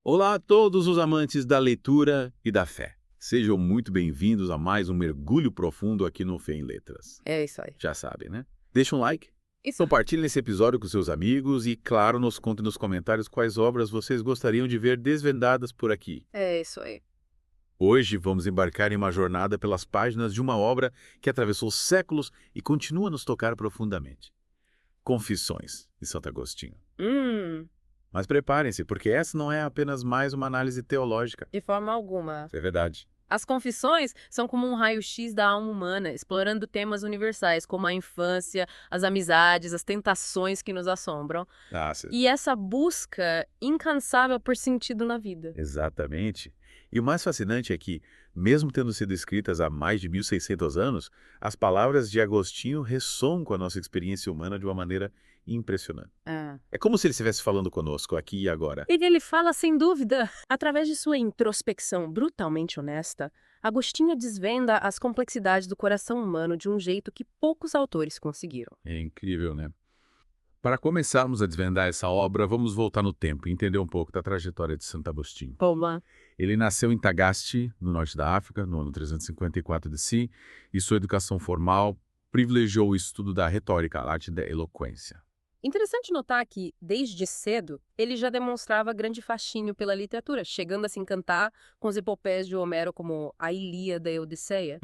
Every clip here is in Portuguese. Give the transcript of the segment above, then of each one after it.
Olá a todos os amantes da leitura e da fé. Sejam muito bem-vindos a mais um mergulho profundo aqui no Fé em Letras. É isso aí. Já sabem, né? Deixa um like, Isso. compartilhe esse episódio com seus amigos e, claro, nos contem nos comentários quais obras vocês gostariam de ver desvendadas por aqui. É isso aí. Hoje vamos embarcar em uma jornada pelas páginas de uma obra que atravessou séculos e continua a nos tocar profundamente. Confissões, de Santo Agostinho. Mas preparem-se, porque essa não é apenas mais uma análise teológica. De forma alguma. Isso é verdade. As confissões são como um raio-x da alma humana, explorando temas universais como a infância, as amizades, as tentações que nos assombram. E essa busca incansável por sentido na vida. Exatamente. E o mais fascinante é que, mesmo tendo sido escritas há mais de 1600 anos, as palavras de Agostinho ressoam com a nossa experiência humana de uma maneira impressionante. É como se ele estivesse falando conosco aqui e agora. E ele fala sem dúvida. Através de sua introspecção brutalmente honesta, Agostinho desvenda as complexidades do coração humano de um jeito que poucos autores conseguiram. É incrível, né? Para começarmos a desvendar essa obra, vamos voltar no tempo e entender um pouco da trajetória de Santo Agostinho. Toma. Ele nasceu em Tagaste, no norte da África, no ano 354 de e sua educação formal privilegiou o estudo da retórica, a arte da eloquência. Interessante notar que, desde cedo, ele já demonstrava grande fascínio pela literatura, chegando a se encantar com as epopeias de Homero como a Ilíada e a Odisseia.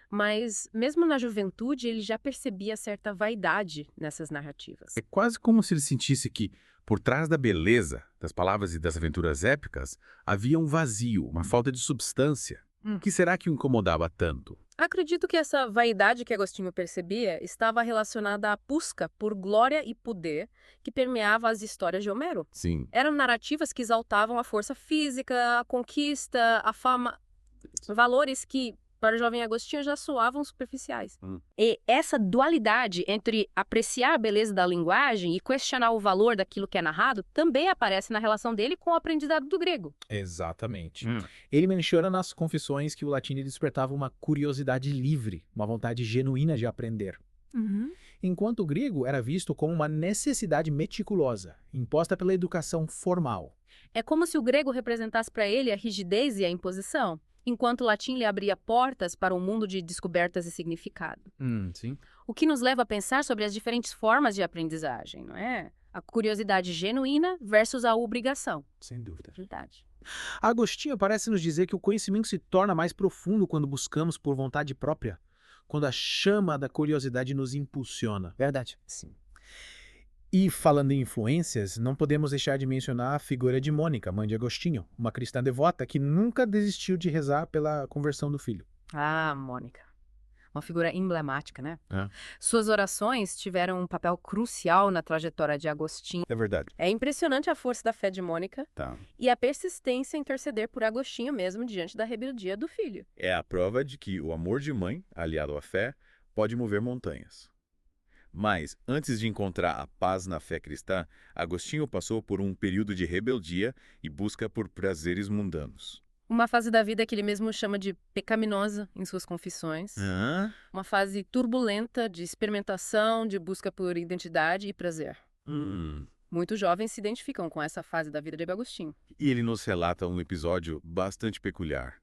Mas, mesmo na juventude, ele já percebia certa vaidade nessas narrativas. É quase como se ele sentisse que, por trás da beleza, das palavras e das aventuras épicas, havia um vazio, uma falta de substância. O que será que o incomodava tanto? Acredito que essa vaidade que Agostinho percebia estava relacionada à busca por glória e poder que permeava as histórias de Homero. Sim. Eram narrativas que exaltavam a força física, a conquista, a fama, valores que, para o jovem Agostinho, já soavam superficiais. E essa dualidade entre apreciar a beleza da linguagem e questionar o valor daquilo que é narrado também aparece na relação dele com o aprendizado do grego. Exatamente. Ele menciona nas Confissões que o latim lhe despertava uma curiosidade livre, uma vontade genuína de aprender. Enquanto o grego era visto como uma necessidade meticulosa, imposta pela educação formal. É como se o grego representasse para ele a rigidez e a imposição, enquanto o latim lhe abria portas para um mundo de descobertas e significado. Sim. O que nos leva a pensar sobre as diferentes formas de aprendizagem, não é? A curiosidade genuína versus a obrigação. Sem dúvida. Verdade. Agostinho parece nos dizer que o conhecimento se torna mais profundo quando buscamos por vontade própria, quando a chama da curiosidade nos impulsiona. Verdade. Sim. E falando em influências, não podemos deixar de mencionar a figura de Mônica, mãe de Agostinho, uma cristã devota que nunca desistiu de rezar pela conversão do filho. Ah, Mônica. Uma figura emblemática, né? É. Suas orações tiveram um papel crucial na trajetória de Agostinho. É verdade. É impressionante a força da fé de Mônica e a persistência em interceder por Agostinho mesmo diante da rebeldia do filho. É a prova de que o amor de mãe, aliado à fé, pode mover montanhas. Mas, antes de encontrar a paz na fé cristã, Agostinho passou por um período de rebeldia e busca por prazeres mundanos. Uma fase da vida que ele mesmo chama de pecaminosa em suas confissões. Uma fase turbulenta de experimentação, de busca por identidade e prazer. Muitos jovens se identificam com essa fase da vida de Agostinho. E ele nos relata um episódio bastante peculiar.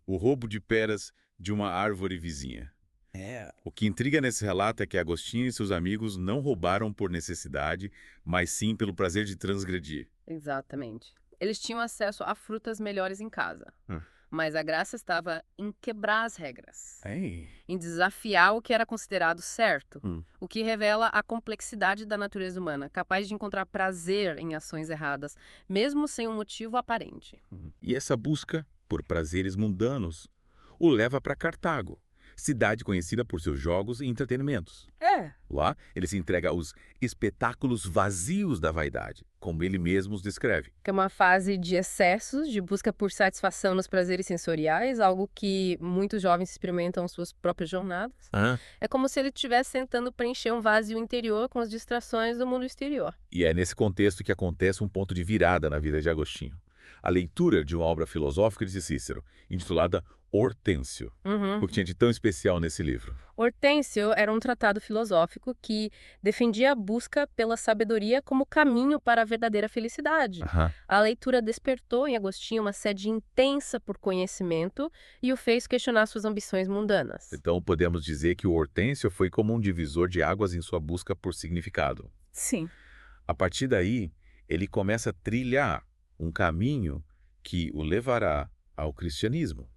O roubo de peras de uma árvore vizinha. O que intriga nesse relato é que Agostinho e seus amigos não roubaram por necessidade, mas sim pelo prazer de transgredir. Exatamente. Eles tinham acesso a frutas melhores em casa. Mas a graça estava em quebrar as regras. Em desafiar o que era considerado certo. O que revela a complexidade da natureza humana, capaz de encontrar prazer em ações erradas, mesmo sem um motivo aparente. E essa busca por prazeres mundanos o leva para Cartago, cidade conhecida por seus jogos e entretenimentos. Lá, ele se entrega aos espetáculos vazios da vaidade, como ele mesmo os descreve. Que é uma fase de excessos, de busca por satisfação nos prazeres sensoriais, algo que muitos jovens experimentam em suas próprias jornadas. É como se ele estivesse tentando preencher um vazio interior com as distrações do mundo exterior. E é nesse contexto que acontece um ponto de virada na vida de Agostinho. A leitura de uma obra filosófica de Cícero, intitulada Hortêncio. O que tinha de tão especial nesse livro? Hortêncio era um tratado filosófico que defendia a busca pela sabedoria como caminho para a verdadeira felicidade. A leitura despertou em Agostinho uma sede intensa por conhecimento e o fez questionar suas ambições mundanas. Então podemos dizer que o Hortêncio foi como um divisor de águas em sua busca por significado. Sim. A partir daí, ele começa a trilhar um caminho que o levará ao cristianismo.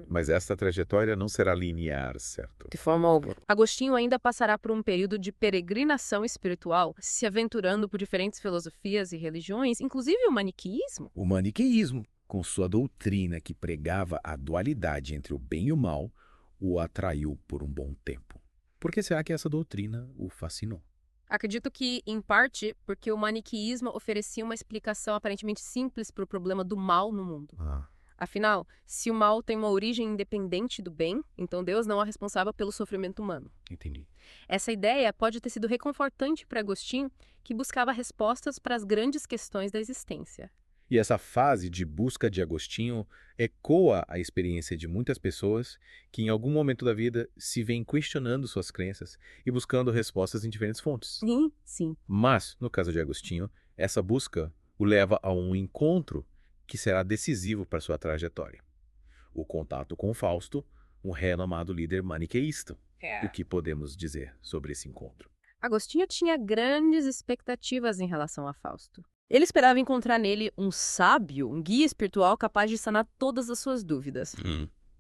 Mas essa trajetória não será linear, certo? De forma alguma. Agostinho ainda passará por um período de peregrinação espiritual, se aventurando por diferentes filosofias e religiões, inclusive o maniqueísmo. O maniqueísmo, com sua doutrina que pregava a dualidade entre o bem e o mal, o atraiu por um bom tempo. Por que será que essa doutrina o fascinou? Acredito que, em parte, porque o maniqueísmo oferecia uma explicação aparentemente simples para o problema do mal no mundo. Afinal, se o mal tem uma origem independente do bem, então Deus não é responsável pelo sofrimento humano. Entendi. Essa ideia pode ter sido reconfortante para Agostinho, que buscava respostas para as grandes questões da existência. E essa fase de busca de Agostinho ecoa a experiência de muitas pessoas que em algum momento da vida se veem questionando suas crenças e buscando respostas em diferentes fontes. Sim. Mas, no caso de Agostinho, essa busca o leva a um encontro que será decisivo para sua trajetória. O contato com Fausto, um renomado líder maniqueísta. O que podemos dizer sobre esse encontro? Agostinho tinha grandes expectativas em relação a Fausto. Ele esperava encontrar nele um sábio, um guia espiritual capaz de sanar todas as suas dúvidas.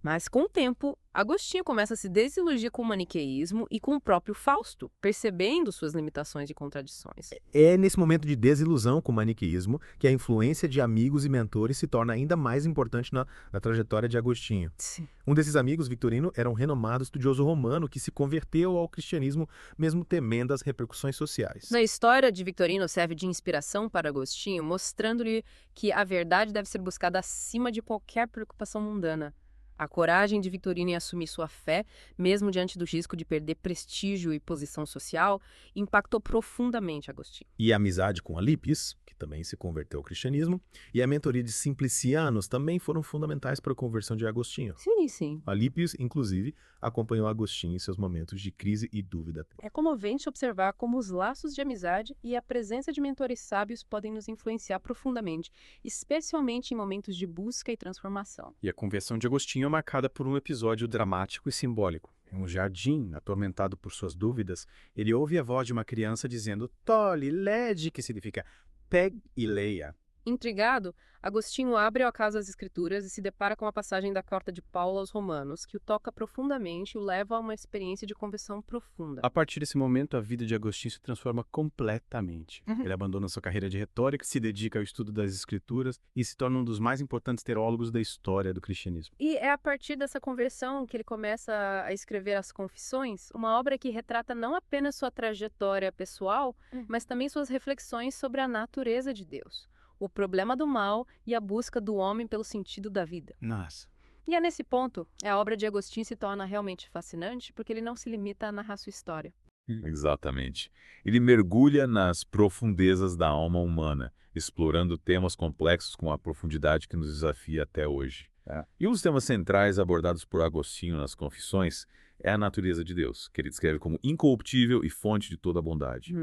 Mas, com o tempo, Agostinho começa a se desiludir com o maniqueísmo e com o próprio Fausto, percebendo suas limitações e contradições. É nesse momento de desilusão com o maniqueísmo que a influência de amigos e mentores se torna ainda mais importante na trajetória de Agostinho. Sim. Um desses amigos, Victorino, era um renomado estudioso romano que se converteu ao cristianismo mesmo temendo as repercussões sociais. A história de Victorino serve de inspiração para Agostinho, mostrando-lhe que a verdade deve ser buscada acima de qualquer preocupação mundana. A coragem de Victorino em assumir sua fé, mesmo diante do risco de perder prestígio e posição social, impactou profundamente Agostinho. E a amizade com Alípios, que também se converteu ao cristianismo, e a mentoria de Simplicianos também foram fundamentais para a conversão de Agostinho. Sim. Alípios, inclusive, acompanhou Agostinho em seus momentos de crise e dúvida. É comovente observar como os laços de amizade e a presença de mentores sábios podem nos influenciar profundamente, especialmente em momentos de busca e transformação. E a conversão de Agostinho é marcada por um episódio dramático e simbólico. Em um jardim, atormentado por suas dúvidas, ele ouve a voz de uma criança dizendo "Tole, lede", que significa pegue e leia. Intrigado, Agostinho abre ao acaso as Escrituras e se depara com a passagem da carta de Paulo aos Romanos, que o toca profundamente e o leva a uma experiência de conversão profunda. A partir desse momento, a vida de Agostinho se transforma completamente. Ele abandona sua carreira de retórica, se dedica ao estudo das Escrituras e se torna um dos mais importantes teólogos da história do cristianismo. E é a partir dessa conversão que ele começa a escrever as Confissões, uma obra que retrata não apenas sua trajetória pessoal, mas também suas reflexões sobre a natureza de Deus, o problema do mal e a busca do homem pelo sentido da vida. Nossa. E é nesse ponto, a obra de Agostinho se torna realmente fascinante, porque ele não se limita a narrar sua história. Exatamente. Ele mergulha nas profundezas da alma humana, explorando temas complexos com a profundidade que nos desafia até hoje. E um dos temas centrais abordados por Agostinho nas Confissões é a natureza de Deus, que ele descreve como incorruptível e fonte de toda a bondade.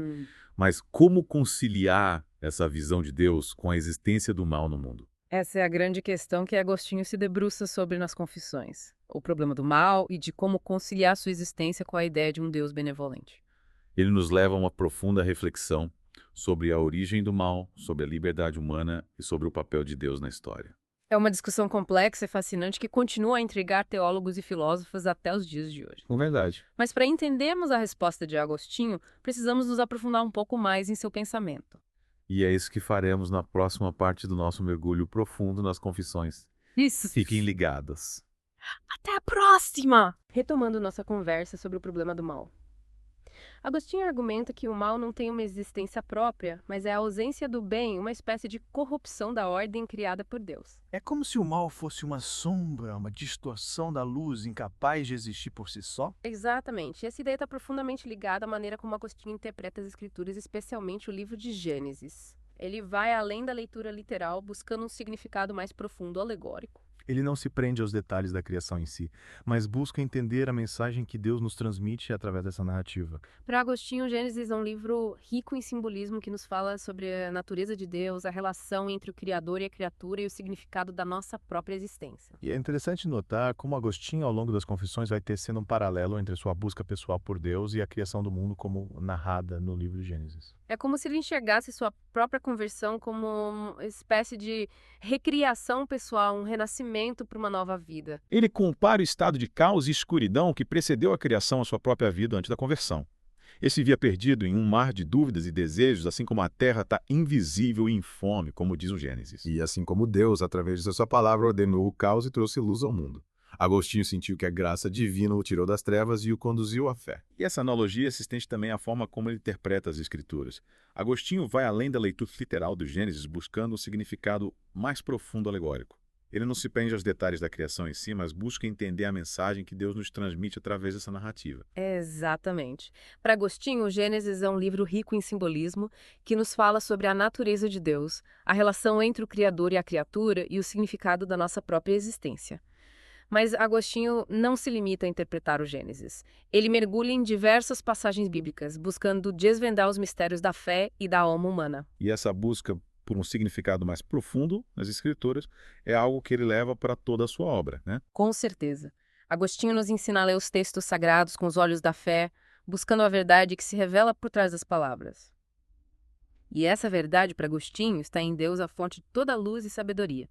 Mas como conciliar essa visão de Deus com a existência do mal no mundo? Essa é a grande questão que Agostinho se debruça sobre nas Confissões. O problema do mal e de como conciliar sua existência com a ideia de um Deus benevolente. Ele nos leva a uma profunda reflexão sobre a origem do mal, sobre a liberdade humana e sobre o papel de Deus na história. É uma discussão complexa e fascinante que continua a intrigar teólogos e filósofos até os dias de hoje. É verdade. Mas para entendermos a resposta de Agostinho, precisamos nos aprofundar um pouco mais em seu pensamento. E é isso que faremos na próxima parte do nosso mergulho profundo nas Confissões. Isso! Fiquem ligados. Até a próxima! Retomando nossa conversa sobre o problema do mal. Agostinho argumenta que o mal não tem uma existência própria, mas é a ausência do bem, uma espécie de corrupção da ordem criada por Deus. É como se o mal fosse uma sombra, uma distorção da luz incapaz de existir por si só? Exatamente. E essa ideia está profundamente ligada à maneira como Agostinho interpreta as Escrituras, especialmente o livro de Gênesis. Ele vai além da leitura literal, buscando um significado mais profundo, alegórico. Ele não se prende aos detalhes da criação em si, mas busca entender a mensagem que Deus nos transmite através dessa narrativa. Para Agostinho, Gênesis é um livro rico em simbolismo que nos fala sobre a natureza de Deus, a relação entre o Criador e a criatura e o significado da nossa própria existência. E é interessante notar como Agostinho, ao longo das Confissões, vai tecendo um paralelo entre sua busca pessoal por Deus e a criação do mundo como narrada no livro de Gênesis. É como se ele enxergasse sua própria conversão como uma espécie de recriação pessoal, um renascimento para uma nova vida. Ele compara o estado de caos e escuridão que precedeu a criação à sua própria vida antes da conversão. Ele se via perdido em um mar de dúvidas e desejos, assim como a terra está invisível e infome, como diz o Gênesis. E assim como Deus, através de sua palavra, ordenou o caos e trouxe luz ao mundo. Agostinho sentiu que a graça divina o tirou das trevas e o conduziu à fé. E essa analogia se estende também à forma como ele interpreta as Escrituras. Agostinho vai além da leitura literal do Gênesis, buscando um significado mais profundo alegórico. Ele não se prende aos detalhes da criação em si, mas busca entender a mensagem que Deus nos transmite através dessa narrativa. Exatamente. Para Agostinho, o Gênesis é um livro rico em simbolismo que nos fala sobre a natureza de Deus, a relação entre o Criador e a criatura e o significado da nossa própria existência. Mas Agostinho não se limita a interpretar o Gênesis. Ele mergulha em diversas passagens bíblicas, buscando desvendar os mistérios da fé e da alma humana. E essa busca por um significado mais profundo nas Escrituras é algo que ele leva para toda a sua obra, né? Com certeza. Agostinho nos ensina a ler os textos sagrados com os olhos da fé, buscando a verdade que se revela por trás das palavras. E essa verdade, para Agostinho, está em Deus, a fonte de toda luz e sabedoria.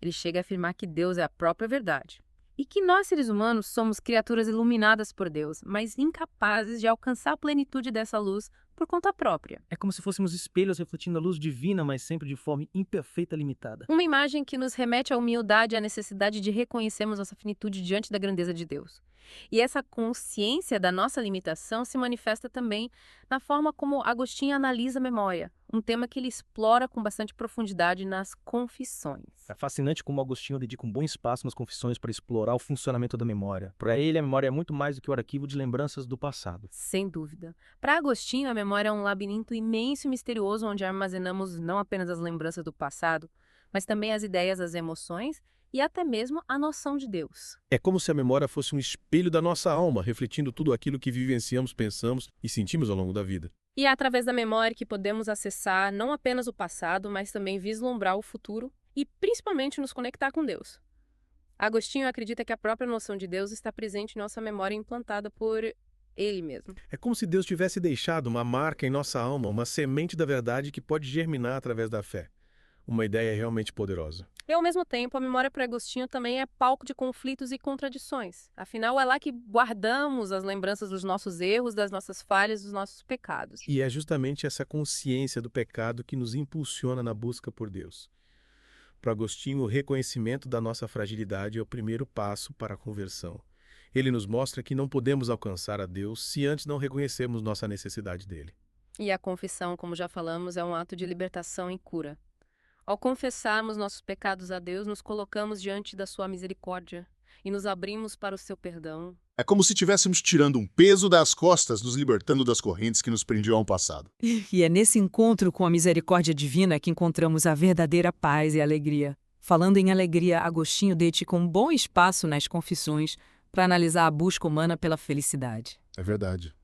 Ele chega a afirmar que Deus é a própria verdade. E que nós, seres humanos, somos criaturas iluminadas por Deus, mas incapazes de alcançar a plenitude dessa luz por conta própria. É como se fôssemos espelhos refletindo a luz divina, mas sempre de forma imperfeita e limitada. Uma imagem que nos remete à humildade e à necessidade de reconhecermos nossa finitude diante da grandeza de Deus. E essa consciência da nossa limitação se manifesta também na forma como Agostinho analisa a memória, um tema que ele explora com bastante profundidade nas Confissões. É fascinante como Agostinho dedica um bom espaço nas Confissões para explorar o funcionamento da memória. Para ele, a memória é muito mais do que o arquivo de lembranças do passado. Sem dúvida. Para Agostinho, a memória é um labirinto imenso e misterioso onde armazenamos não apenas as lembranças do passado, mas também as ideias, as emoções e até mesmo a noção de Deus. É como se a memória fosse um espelho da nossa alma, refletindo tudo aquilo que vivenciamos, pensamos e sentimos ao longo da vida. E é através da memória que podemos acessar não apenas o passado, mas também vislumbrar o futuro e principalmente nos conectar com Deus. Agostinho acredita que a própria noção de Deus está presente em nossa memória implantada por Ele mesmo. É como se Deus tivesse deixado uma marca em nossa alma, uma semente da verdade que pode germinar através da fé. Uma ideia realmente poderosa. E, ao mesmo tempo, a memória para Agostinho também é palco de conflitos e contradições. Afinal, é lá que guardamos as lembranças dos nossos erros, das nossas falhas, dos nossos pecados. E é justamente essa consciência do pecado que nos impulsiona na busca por Deus. Para Agostinho, o reconhecimento da nossa fragilidade é o primeiro passo para a conversão. Ele nos mostra que não podemos alcançar a Deus se antes não reconhecermos nossa necessidade dele. E a confissão, como já falamos, é um ato de libertação e cura. Ao confessarmos nossos pecados a Deus, nos colocamos diante da sua misericórdia e nos abrimos para o seu perdão. É como se estivéssemos tirando um peso das costas, nos libertando das correntes que nos prendiam ao passado. E é nesse encontro com a misericórdia divina que encontramos a verdadeira paz e alegria. Falando em alegria, Agostinho dedica um bom espaço nas Confissões para analisar a busca humana pela felicidade. É verdade.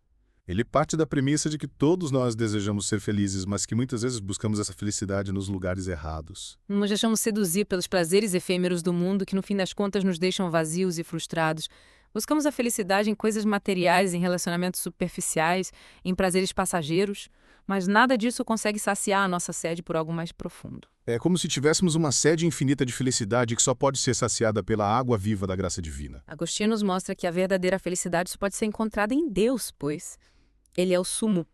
Ele parte da premissa de que todos nós desejamos ser felizes, mas que muitas vezes buscamos essa felicidade nos lugares errados. Nos deixamos seduzir pelos prazeres efêmeros do mundo que, no fim das contas, nos deixam vazios e frustrados. Buscamos a felicidade em coisas materiais, em relacionamentos superficiais, em prazeres passageiros, mas nada disso consegue saciar a nossa sede por algo mais profundo. É como se tivéssemos uma sede infinita de felicidade que só pode ser saciada pela água viva da graça divina. Agostinho nos mostra que a verdadeira felicidade só pode ser encontrada em Deus, pois Ele é o sumo,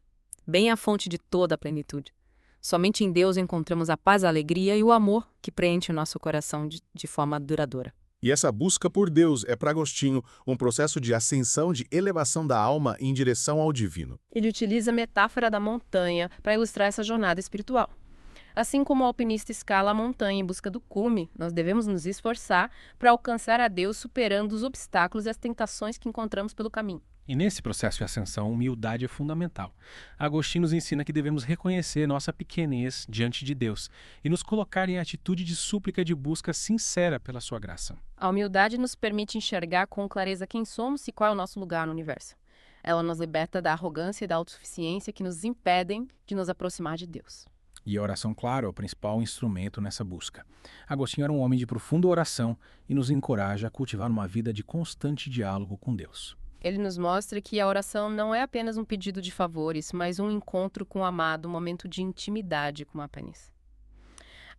bem a fonte de toda a plenitude. Somente em Deus encontramos a paz, a alegria e o amor que preenche o nosso coração de forma duradoura. E essa busca por Deus é para Agostinho um processo de ascensão, de elevação da alma em direção ao divino. Ele utiliza a metáfora da montanha para ilustrar essa jornada espiritual. Assim como o alpinista escala a montanha em busca do cume, nós devemos nos esforçar para alcançar a Deus superando os obstáculos e as tentações que encontramos pelo caminho. E nesse processo de ascensão, humildade é fundamental. Agostinho nos ensina que devemos reconhecer nossa pequenez diante de Deus e nos colocar em atitude de súplica e de busca sincera pela sua graça. A humildade nos permite enxergar com clareza quem somos e qual é o nosso lugar no universo. Ela nos liberta da arrogância e da autossuficiência que nos impedem de nos aproximar de Deus. E a oração, claro, é o principal instrumento nessa busca. Agostinho era um homem de profunda oração e nos encoraja a cultivar uma vida de constante diálogo com Deus. Ele nos mostra que a oração não é apenas um pedido de favores, mas um encontro com o amado, um momento de intimidade com a Penis.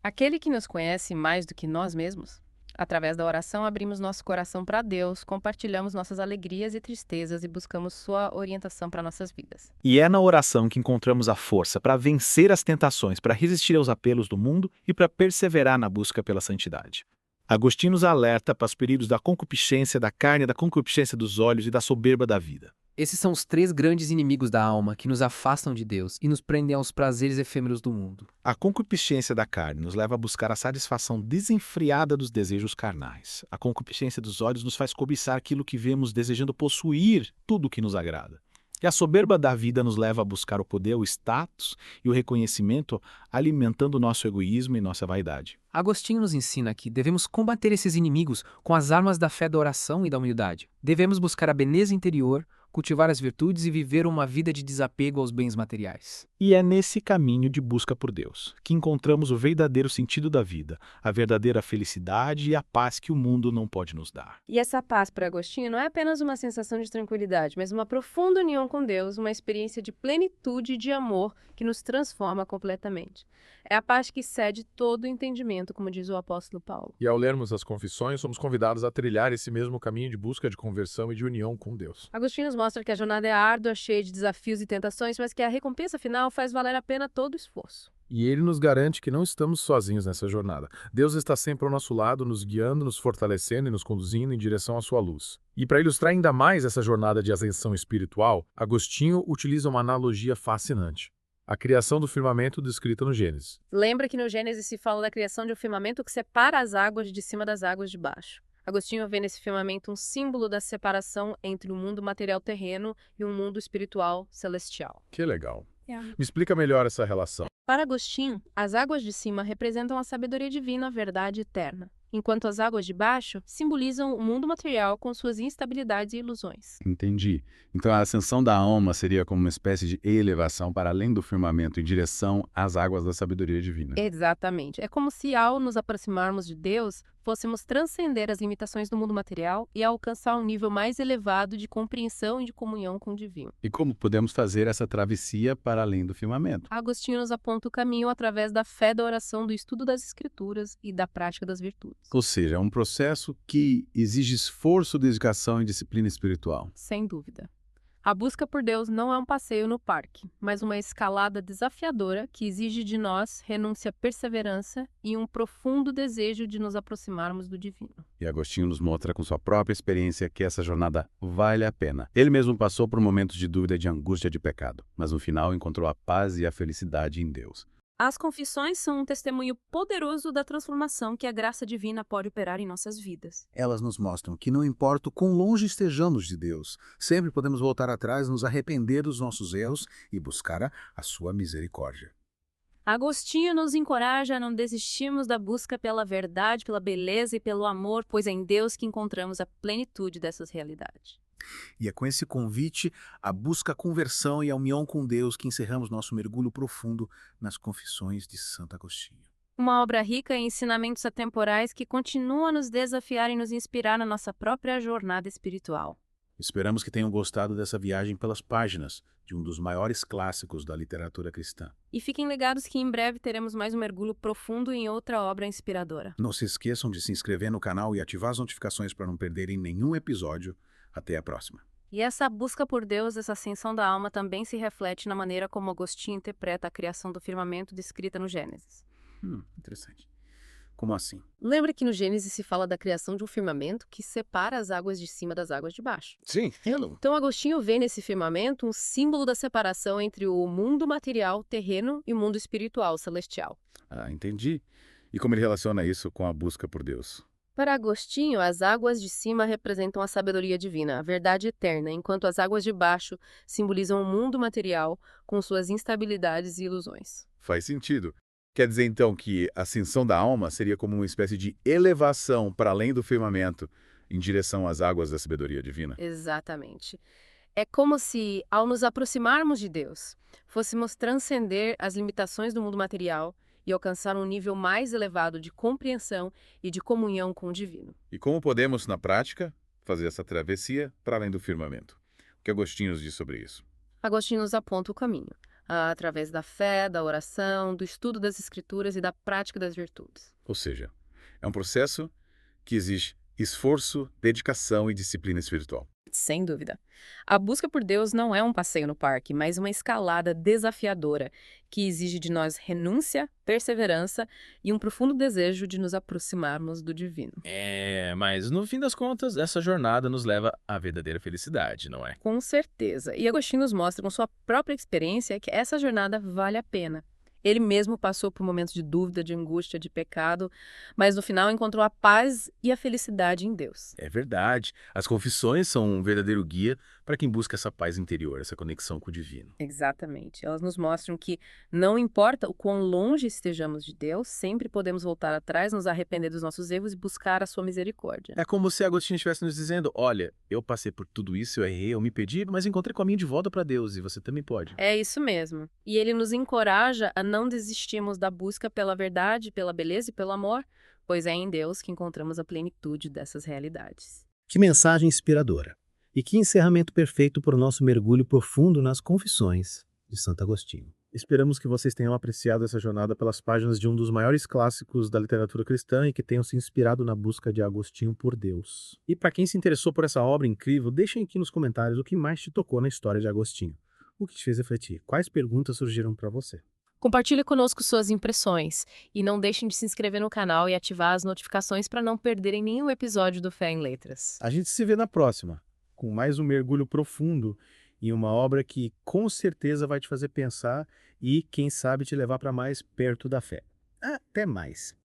Aquele que nos conhece mais do que nós mesmos. Através da oração, abrimos nosso coração para Deus, compartilhamos nossas alegrias e tristezas e buscamos sua orientação para nossas vidas. E é na oração que encontramos a força para vencer as tentações, para resistir aos apelos do mundo e para perseverar na busca pela santidade. Agostinho nos alerta para os perigos da concupiscência da carne, da concupiscência dos olhos e da soberba da vida. Esses são os 3 grandes inimigos da alma que nos afastam de Deus e nos prendem aos prazeres efêmeros do mundo. A concupiscência da carne nos leva a buscar a satisfação desenfreada dos desejos carnais. A concupiscência dos olhos nos faz cobiçar aquilo que vemos, desejando possuir tudo o que nos agrada. E a soberba da vida nos leva a buscar o poder, o status e o reconhecimento, alimentando o nosso egoísmo e nossa vaidade. Agostinho nos ensina que devemos combater esses inimigos com as armas da fé, da oração e da humildade. Devemos buscar a beleza interior, cultivar as virtudes e viver uma vida de desapego aos bens materiais. E é nesse caminho de busca por Deus que encontramos o verdadeiro sentido da vida, a verdadeira felicidade e a paz que o mundo não pode nos dar. E essa paz para Agostinho não é apenas uma sensação de tranquilidade, mas uma profunda união com Deus, uma experiência de plenitude e de amor que nos transforma completamente. É a paz que excede todo o entendimento, como diz o apóstolo Paulo. E ao lermos as confissões, somos convidados a trilhar esse mesmo caminho de busca de conversão e de união com Deus. Agostinho nos mostra que a jornada é árdua, cheia de desafios e tentações, mas que a recompensa final faz valer a pena todo o esforço. E ele nos garante que não estamos sozinhos nessa jornada. Deus está sempre ao nosso lado, nos guiando, nos fortalecendo e nos conduzindo em direção à sua luz. E para ilustrar ainda mais essa jornada de ascensão espiritual, Agostinho utiliza uma analogia fascinante. A criação do firmamento descrita no Gênesis. Lembra que no Gênesis se fala da criação de um firmamento que separa as águas de cima das águas de baixo. Agostinho vê nesse firmamento um símbolo da separação entre o mundo material terreno e um mundo espiritual celestial. Que legal. Me explica melhor essa relação. Para Agostinho, as águas de cima representam a sabedoria divina, a verdade eterna, enquanto as águas de baixo simbolizam o mundo material com suas instabilidades e ilusões. Entendi. Então a ascensão da alma seria como uma espécie de elevação para além do firmamento em direção às águas da sabedoria divina. Exatamente. É como se ao nos aproximarmos de Deus, fôssemos transcender as limitações do mundo material e alcançar um nível mais elevado de compreensão e de comunhão com o divino. E como podemos fazer essa travessia para além do firmamento? Agostinho nos aponta o caminho através da fé, da oração, do estudo das escrituras e da prática das virtudes. Ou seja, é um processo que exige esforço, dedicação e disciplina espiritual. Sem dúvida. A busca por Deus não é um passeio no parque, mas uma escalada desafiadora que exige de nós renúncia, perseverança e um profundo desejo de nos aproximarmos do divino. E Agostinho nos mostra com sua própria experiência que essa jornada vale a pena. Ele mesmo passou por momentos de dúvida e de angústia de pecado, mas no final encontrou a paz e a felicidade em Deus. As confissões são um testemunho poderoso da transformação que a graça divina pode operar em nossas vidas. Elas nos mostram que não importa o quão longe estejamos de Deus, sempre podemos voltar atrás, nos arrepender dos nossos erros e buscar a sua misericórdia. Agostinho nos encoraja a não desistirmos da busca pela verdade, pela beleza e pelo amor, pois é em Deus que encontramos a plenitude dessas realidades. E é com esse convite, a busca, a conversão e a união com Deus que encerramos nosso mergulho profundo nas Confissões de Santo Agostinho. Uma obra rica em ensinamentos atemporais que continua a nos desafiar e nos inspirar na nossa própria jornada espiritual. Esperamos que tenham gostado dessa viagem pelas páginas de um dos maiores clássicos da literatura cristã. E fiquem ligados que em breve teremos mais um mergulho profundo em outra obra inspiradora. Não se esqueçam de se inscrever no canal e ativar as notificações para não perderem nenhum episódio. Até a próxima. E essa busca por Deus, essa ascensão da alma, também se reflete na maneira como Agostinho interpreta a criação do firmamento descrita no Gênesis. Interessante. Como assim? Lembra que no Gênesis se fala da criação de um firmamento que separa as águas de cima das águas de baixo? Sim. Então Agostinho vê nesse firmamento um símbolo da separação entre o mundo material, terreno, e o mundo espiritual, celestial. Entendi. E como ele relaciona isso com a busca por Deus? Para Agostinho, as águas de cima representam a sabedoria divina, a verdade eterna, enquanto as águas de baixo simbolizam o mundo material com suas instabilidades e ilusões. Faz sentido. Quer dizer, então, que a ascensão da alma seria como uma espécie de elevação para além do firmamento, em direção às águas da sabedoria divina? Exatamente. É como se, ao nos aproximarmos de Deus, fôssemos transcender as limitações do mundo material e alcançar um nível mais elevado de compreensão e de comunhão com o divino. E como podemos, na prática, fazer essa travessia para além do firmamento? O que Agostinho nos diz sobre isso? Agostinho nos aponta o caminho, através da fé, da oração, do estudo das Escrituras e da prática das virtudes. Ou seja, é um processo que exige esforço, dedicação e disciplina espiritual. Sem dúvida. A busca por Deus não é um passeio no parque, mas uma escalada desafiadora que exige de nós renúncia, perseverança e um profundo desejo de nos aproximarmos do divino. Mas no fim das contas, essa jornada nos leva à verdadeira felicidade, não é? Com certeza. E Agostinho nos mostra com sua própria experiência que essa jornada vale a pena. Ele mesmo passou por momentos de dúvida, de angústia, de pecado, mas no final encontrou a paz e a felicidade em Deus. É verdade. As confissões são um verdadeiro guia para quem busca essa paz interior, essa conexão com o divino. Exatamente. Elas nos mostram que não importa o quão longe estejamos de Deus, sempre podemos voltar atrás, nos arrepender dos nossos erros e buscar a sua misericórdia. É como se Agostinho estivesse nos dizendo, olha, eu passei por tudo isso, eu errei, eu me perdi, mas encontrei o caminho de volta para Deus e você também pode. É isso mesmo. E ele nos encoraja a não desistirmos da busca pela verdade, pela beleza e pelo amor, pois é em Deus que encontramos a plenitude dessas realidades. Que mensagem inspiradora! E que encerramento perfeito para o nosso mergulho profundo nas Confissões de Santo Agostinho. Esperamos que vocês tenham apreciado essa jornada pelas páginas de um dos maiores clássicos da literatura cristã e que tenham se inspirado na busca de Agostinho por Deus. E para quem se interessou por essa obra incrível, deixem aqui nos comentários o que mais te tocou na história de Agostinho. O que te fez refletir? Quais perguntas surgiram para você? Compartilhe conosco suas impressões e não deixem de se inscrever no canal e ativar as notificações para não perderem nenhum episódio do Fé em Letras. A gente se vê na próxima, com mais um mergulho profundo em uma obra que com certeza vai te fazer pensar e, quem sabe, te levar para mais perto da fé. Até mais!